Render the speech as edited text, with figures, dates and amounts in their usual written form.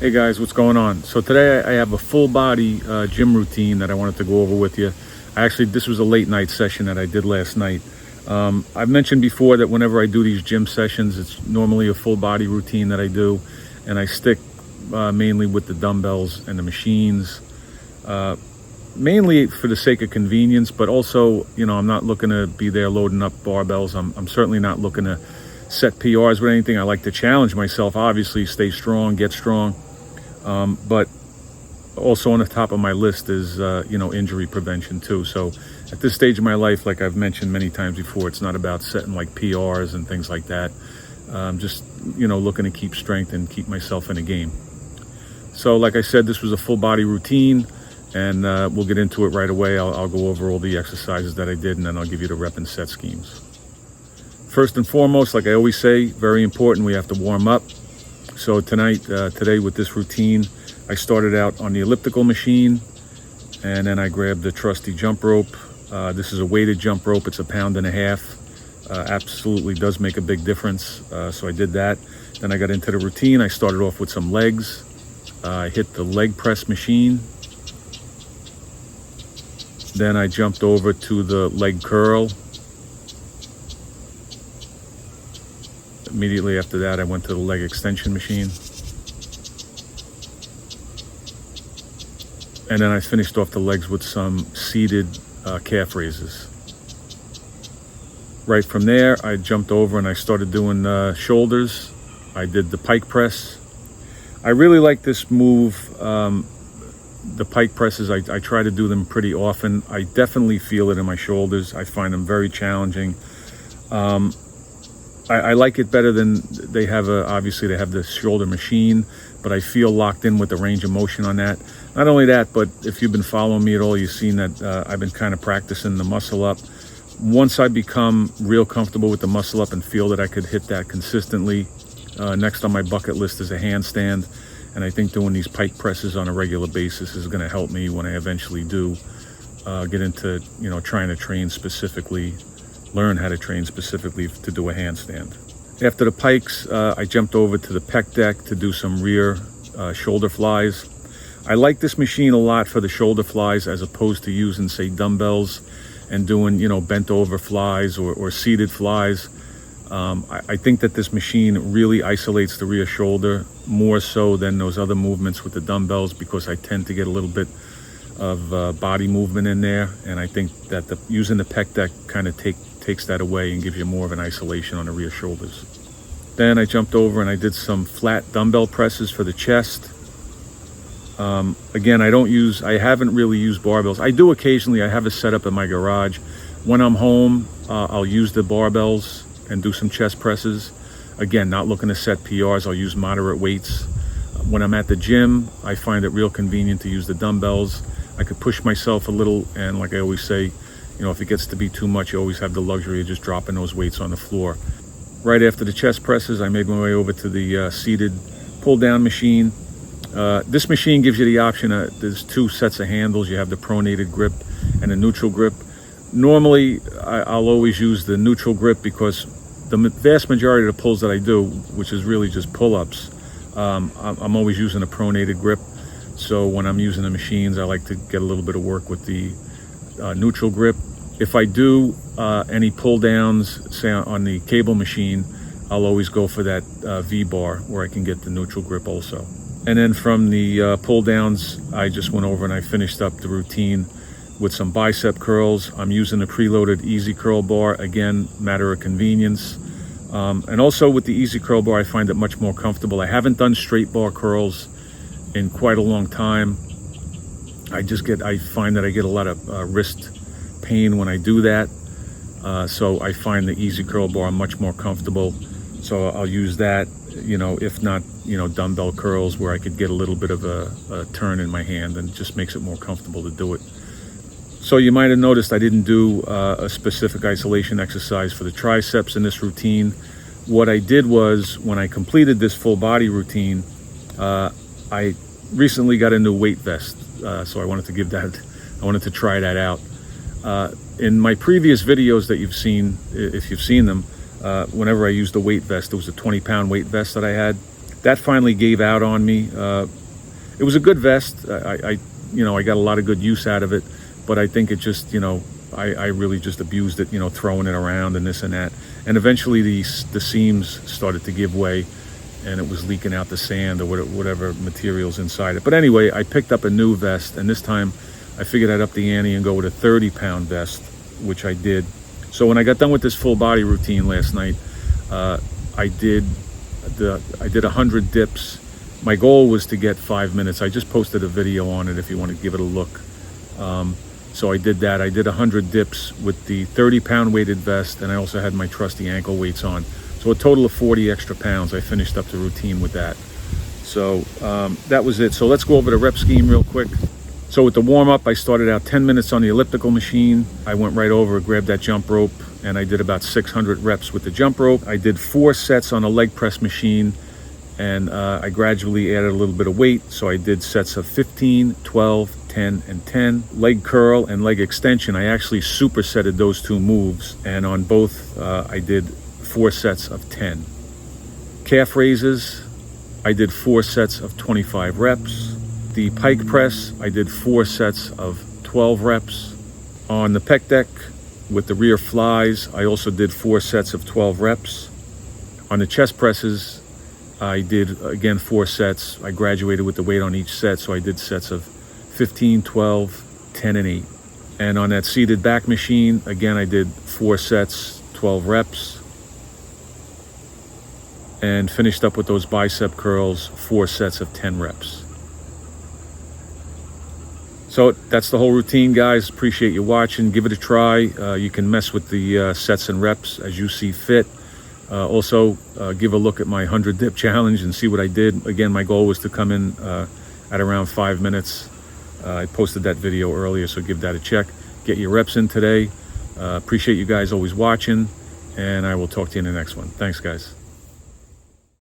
Hey guys, what's going on? So today I have a full body gym routine that I wanted to go over with you. This was a late night session that I did last night. I've mentioned before that whenever I do these gym sessions, it's normally a full body routine that I do, and I stick mainly with the dumbbells and the machines, mainly for the sake of convenience, but also, I'm not looking to be there loading up barbells. I'm certainly not looking to set PRs with anything. I like to challenge myself, obviously, stay strong, get strong. But also on the top of my list is, injury prevention too. So at this stage of my life, like I've mentioned many times before, it's not about setting like PRs and things like that. Just, looking to keep strength and keep myself in a game. So like I said, this was a full body routine, and we'll get into it right away. I'll go over all the exercises that I did, and then I'll give you the rep and set schemes. First and foremost, like I always say, very important, we have to warm up. So today with this routine, I started out on the elliptical machine, and then I grabbed the trusty jump rope. This is a weighted jump rope. It's 1.5 pounds. Absolutely does make a big difference. So I did that. Then I got into the routine. I started off with some legs. I hit the leg press machine. Then I jumped over to the leg curl. Immediately after that, I went to the leg extension machine. And then I finished off the legs with some seated calf raises. Right from there, I jumped over and I started doing shoulders. I did the pike press. I really like this move. The pike presses, I try to do them pretty often. I definitely feel it in my shoulders. I find them very challenging. I like it better than obviously they have the shoulder machine, but I feel locked in with the range of motion on that. Not only that, but if you've been following me at all, you've seen that I've been kind of practicing the muscle up. Once I become real comfortable with the muscle up and feel that I could hit that consistently, next on my bucket list is a handstand. And I think doing these pike presses on a regular basis is going to help me when I eventually do get into, trying to train specifically, learn how to train specifically to do a handstand. After the pikes, I jumped over to the pec deck to do some rear shoulder flies. I like this machine a lot for the shoulder flies as opposed to using, say, dumbbells and doing, bent over flies or seated flies. I think that this machine really isolates the rear shoulder more so than those other movements with the dumbbells, because I tend to get a little bit of body movement in there, and I think that using the pec deck kind of takes that away and gives you more of an isolation on the rear shoulders. Then I jumped over and I did some flat dumbbell presses for the chest. Again, I haven't really used barbells. I do occasionally. I have a setup in my garage. When I'm home, I'll use the barbells and do some chest presses. Again, not looking to set PRs. I'll use moderate weights. When I'm at the gym, I find it real convenient to use the dumbbells. I could push myself a little, and like I always say, if it gets to be too much, you always have the luxury of just dropping those weights on the floor. Right after the chest presses, I made my way over to the seated pull-down machine. This machine gives you the option, there's 2 sets of handles. You have the pronated grip and a neutral grip. Normally, I'll always use the neutral grip because the vast majority of the pulls that I do, which is really just pull-ups, I'm always using a pronated grip. So when I'm using the machines, I like to get a little bit of work with the neutral grip. If I do any pull downs, say on the cable machine, I'll always go for that V-bar where I can get the neutral grip also. And then from the pull downs, I just went over and I finished up the routine with some bicep curls. I'm using the preloaded EZ Curl bar, again, matter of convenience. And also with the EZ Curl bar, I find it much more comfortable. I haven't done straight bar curls in quite a long time. I find that I get a lot of wrist pain when I do that. So I find the EZ Curl bar much more comfortable. So I'll use that, if not, dumbbell curls where I could get a little bit of a turn in my hand, and it just makes it more comfortable to do it. So you might have noticed I didn't do a specific isolation exercise for the triceps in this routine. What I did was, when I completed this full body routine, I recently got a new weight vest. So I wanted to try that out. In my previous videos that you've seen, if you've seen them, whenever I used a weight vest, it was a 20-pound weight vest that I had. that finally gave out on me. It was a good vest. I got a lot of good use out of it, but I think it just, I really just abused it, throwing it around and this and that. And eventually the seams started to give way, and it was leaking out the sand or whatever materials inside it. But anyway, I picked up a new vest, and this time I figured I'd up the ante and go with a 30-pound vest, which I did. So when I got done with this full body routine last night, I did 100 dips. My goal was to get 5 minutes. I just posted a video on it if you want to give it a look. So I did that. I did 100 dips with the 30-pound weighted vest, and I also had my trusty ankle weights on. So a total of 40 extra pounds. I finished up the routine with that. So that was it. So let's go over the rep scheme real quick. So with the warm-up, I started out 10 minutes on the elliptical machine. I went right over, grabbed that jump rope, and I did about 600 reps with the jump rope. I did 4 sets on a leg press machine, and I gradually added a little bit of weight. So I did sets of 15, 12, 10, and 10. Leg curl and leg extension, I actually supersetted those 2 moves, and on both I did 4 sets of 10. Calf raises, I did 4 sets of 25 reps. The pike press, I did 4 sets of 12 reps. On the pec deck with the rear flies, I also did 4 sets of 12 reps. On the chest presses, I did, again, 4 sets. I graduated with the weight on each set, so I did sets of 15, 12, 10, and 8. And on that seated back machine, again, I did 4 sets, 12 reps. And finished up with those bicep curls, 4 sets of 10 reps. So that's the whole routine, guys. Appreciate you watching. Give it a try. You can mess with the sets and reps as you see fit. Also, give a look at my 100 dip challenge and see what I did. Again, my goal was to come in at around 5 minutes. I posted that video earlier, so give that a check. Get your reps in today. Appreciate you guys always watching, and I will talk to you in the next one. Thanks, guys.